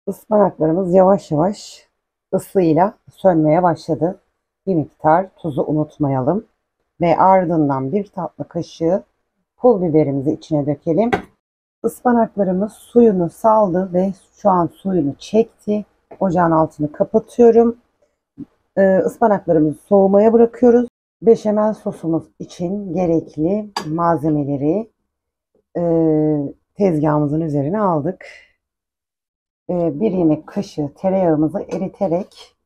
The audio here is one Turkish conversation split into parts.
Ispanaklarımız yavaş yavaş ısıyla sönmeye başladı. Bir miktar tuzu unutmayalım. Ve ardından bir tatlı kaşığı pul biberimizi içine dökelim. Ispanaklarımız suyunu saldı ve şu an suyunu çekti. Ocağın altını kapatıyorum. Ispanaklarımızı soğumaya bırakıyoruz. Beşamel sosumuz için gerekli malzemeleri tezgahımızın üzerine aldık. Bir yemek kaşığı tereyağımızı eriterek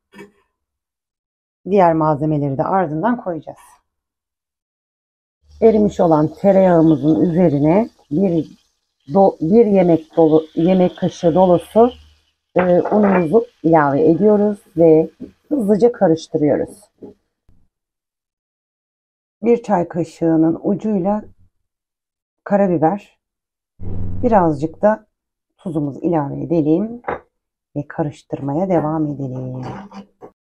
diğer malzemeleri de ardından koyacağız. Erimiş olan tereyağımızın üzerine bir yemek kaşığı dolusu unumuzu ilave ediyoruz ve hızlıca karıştırıyoruz. Bir çay kaşığının ucuyla karabiber, birazcık da tuzumuzu ilave edelim ve karıştırmaya devam edelim.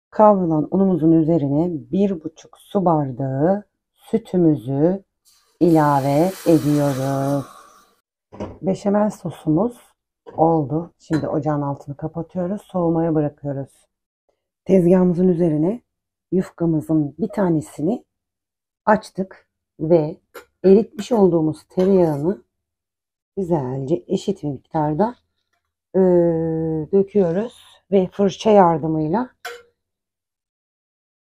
Kavrulan unumuzun üzerine 1,5 su bardağı sütümüzü ilave ediyoruz. Beşamel sosumuz oldu. Şimdi ocağın altını kapatıyoruz. Soğumaya bırakıyoruz. Tezgahımızın üzerine yufkamızın bir tanesini açtık ve eritmiş olduğumuz tereyağını güzelce eşit bir miktarda döküyoruz ve fırça yardımıyla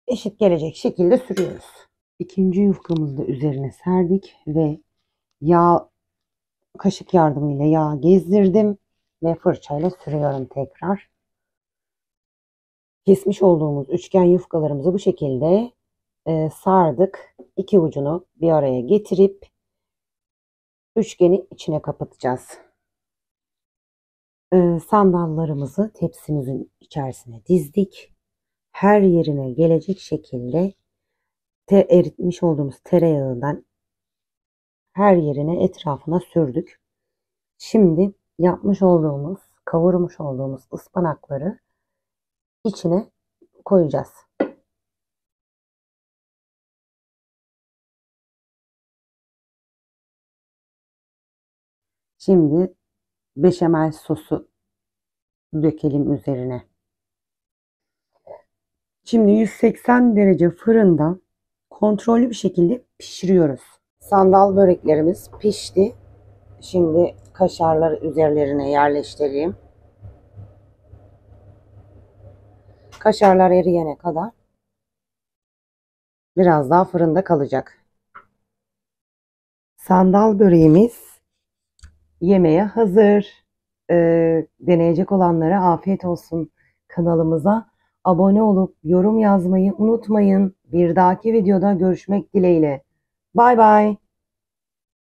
eşit gelecek şekilde sürüyoruz. İkinci yufkamızı da üzerine serdik ve kaşık yardımıyla yağ gezdirdim ve fırçayla sürüyorum tekrar. Kesmiş olduğumuz üçgen yufkalarımızı bu şekilde sardık. İki ucunu bir araya getirip üçgeni içine kapatacağız. Sandallarımızı tepsimizin içerisine dizdik. Her yerine gelecek şekilde eritmiş olduğumuz tereyağından her yerine etrafına sürdük. Şimdi kavurmuş olduğumuz ıspanakları içine koyacağız. Şimdi beşamel sosu dökelim üzerine. Şimdi 180 derece fırında kontrollü bir şekilde pişiriyoruz. Sandal böreklerimiz pişti. Şimdi kaşarları üzerlerine yerleştireyim. Kaşarlar eriyene kadar biraz daha fırında kalacak. Sandal böreğimiz yemeğe hazır. Deneyecek olanlara afiyet olsun. Kanalımıza abone olup yorum yazmayı unutmayın. Bir dahaki videoda görüşmek dileğiyle. Bay bay.